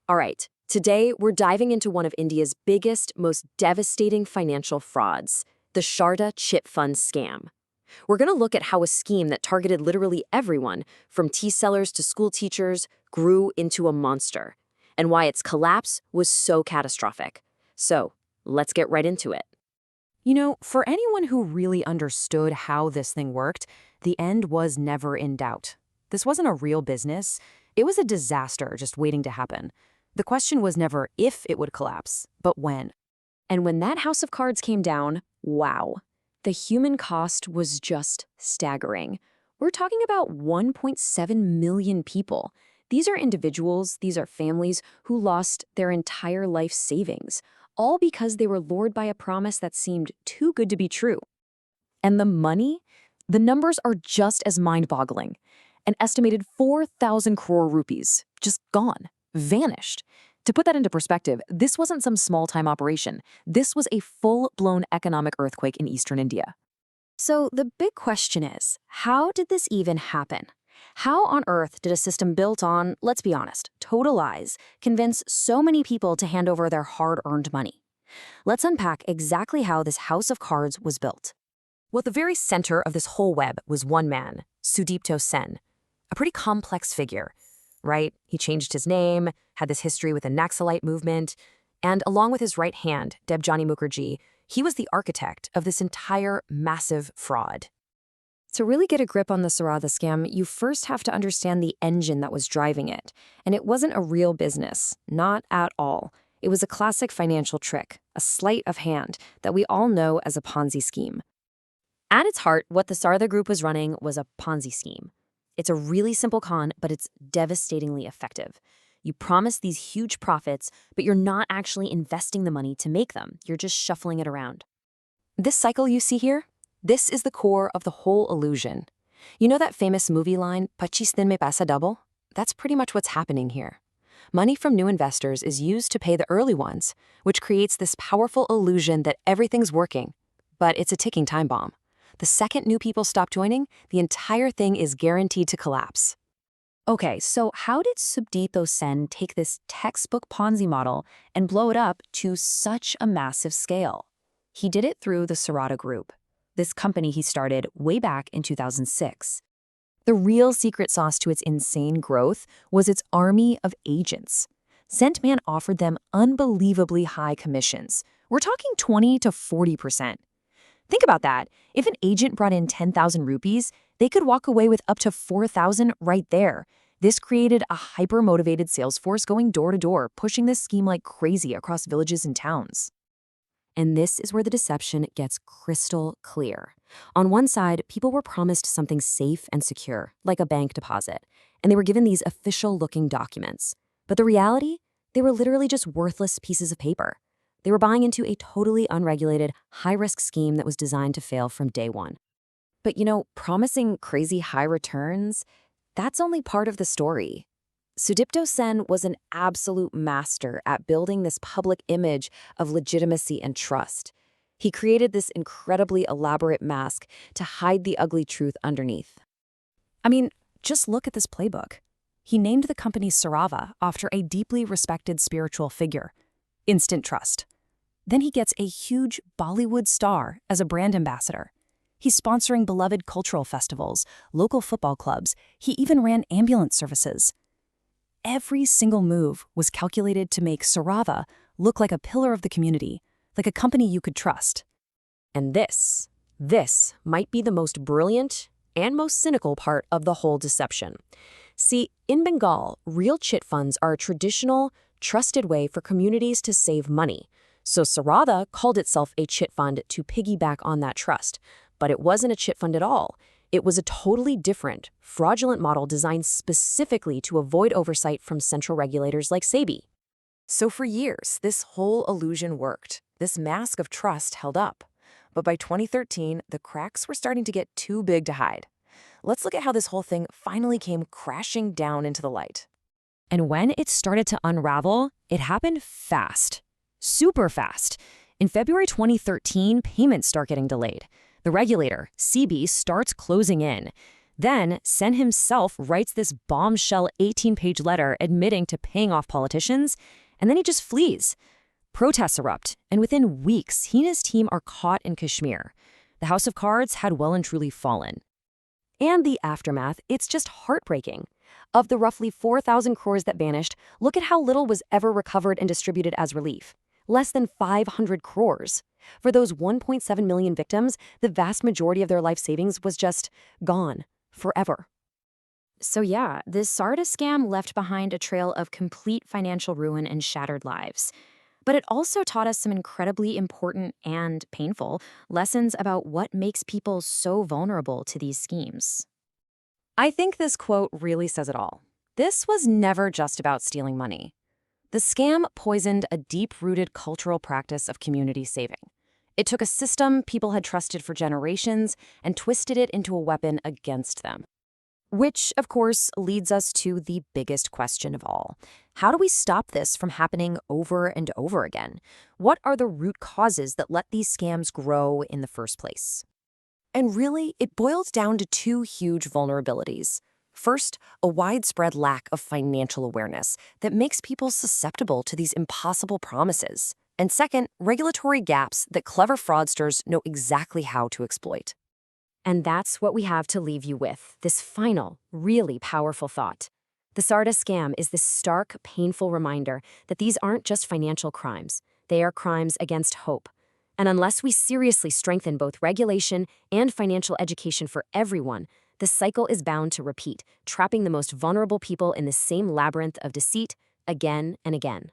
All right, today we're diving into one of India's biggest, most devastating financial frauds, the Saradha Chit Fund Scam. We're going to look at how a scheme that targeted literally everyone, from tea sellers to school teachers, grew into a monster, and why its collapse was so catastrophic. So, let's get right into it. For anyone who really understood how this thing worked, the end was never in doubt. This wasn't a real business. It was a disaster just waiting to happen. The question was never if it would collapse, but when. And when that house of cards came down, wow, the human cost was just staggering. We're talking about 1.7 million people. These are individuals, these are families who lost their entire life savings, all because they were lured by a promise that seemed too good to be true. And the money? The numbers are just as mind-boggling. An estimated 4,000 crore rupees, just gone, vanished. To put that into perspective, this wasn't some small-time operation. This was a full-blown economic earthquake in eastern India. So the big question is, how did this even happen? How on earth did a system built on, let's be honest, total lies, convince so many people to hand over their hard-earned money? Let's unpack exactly how this house of cards was built. Well, at the very center of this whole web was one man, Sudipta Sen, a pretty complex figure, right? He changed his name, had this history with the Naxalite movement, and along with his right hand, Debjani Mukherjee, he was the architect of this entire massive fraud. To really get a grip on the Saradha scam, you first have to understand the engine that was driving it. And it wasn't a real business, not at all. It was a classic financial trick, a sleight of hand that we all know as a Ponzi scheme. At its heart, what the Saradha Group was running was a Ponzi scheme. It's a really simple con, but it's devastatingly effective. You promise these huge profits, but you're not actually investing the money to make them. You're just shuffling it around. This cycle you see here? This is the core of the whole illusion. You know that famous movie line, "25 din mein paisa double"? That's pretty much what's happening here. Money from new investors is used to pay the early ones, which creates this powerful illusion that everything's working. But it's a ticking time bomb. The second new people stop joining, the entire thing is guaranteed to collapse. Okay, so how did Sudipta Sen take this textbook Ponzi model and blow it up to such a massive scale? He did it through the Saradha Group, this company he started way back in 2006. The real secret sauce to its insane growth was its army of agents. Sentman offered them unbelievably high commissions. We're talking 20 to 40%. Think about that. If an agent brought in 10,000 rupees, they could walk away with up to 4,000 right there. This created a hyper-motivated sales force going door to door, pushing this scheme like crazy across villages and towns. And this is where the deception gets crystal clear. On one side, people were promised something safe and secure, like a bank deposit, and they were given these official-looking documents. But the reality? They were literally just worthless pieces of paper. They were buying into a totally unregulated, high-risk scheme that was designed to fail from day one. But promising crazy high returns, that's only part of the story. Sudipta Sen was an absolute master at building this public image of legitimacy and trust. He created this incredibly elaborate mask to hide the ugly truth underneath. I mean, just look at this playbook. He named the company Saradha after a deeply respected spiritual figure. Instant trust. Then he gets a huge Bollywood star as a brand ambassador. He's sponsoring beloved cultural festivals, local football clubs. He even ran ambulance services. Every single move was calculated to make Saradha look like a pillar of the community, like a company you could trust. And this might be the most brilliant and most cynical part of the whole deception. See, in Bengal, real chit funds are a traditional, trusted way for communities to save money. So Saradha called itself a chit fund to piggyback on that trust. But it wasn't a chit fund at all. It was a totally different, fraudulent model designed specifically to avoid oversight from central regulators like SEBI. So for years, this whole illusion worked. This mask of trust held up. But by 2013, the cracks were starting to get too big to hide. Let's look at how this whole thing finally came crashing down into the light. And when it started to unravel, it happened fast. Super fast. In February 2013, payments start getting delayed. The regulator, SEBI, starts closing in. Then Sen himself writes this bombshell 18-page letter admitting to paying off politicians, and then he just flees. Protests erupt, and within weeks, he and his team are caught in Kashmir. The House of Cards had well and truly fallen. And the aftermath, it's just heartbreaking. Of the roughly 4,000 crores that vanished, look at how little was ever recovered and distributed as relief. Less than 500 crores. For those 1.7 million victims, the vast majority of their life savings was just gone, forever. So yeah, this Saradha scam left behind a trail of complete financial ruin and shattered lives. But it also taught us some incredibly important and painful lessons about what makes people so vulnerable to these schemes. I think this quote really says it all. This was never just about stealing money. The scam poisoned a deep-rooted cultural practice of community saving. It took a system people had trusted for generations and twisted it into a weapon against them. Which, of course, leads us to the biggest question of all. How do we stop this from happening over and over again? What are the root causes that let these scams grow in the first place? And really, it boils down to two huge vulnerabilities. First, a widespread lack of financial awareness that makes people susceptible to these impossible promises. And second, regulatory gaps that clever fraudsters know exactly how to exploit. And that's what we have to leave you with, this final, really powerful thought. The Saradha scam is this stark, painful reminder that these aren't just financial crimes. They are crimes against hope. And unless we seriously strengthen both regulation and financial education for everyone, the cycle is bound to repeat, trapping the most vulnerable people in the same labyrinth of deceit again and again.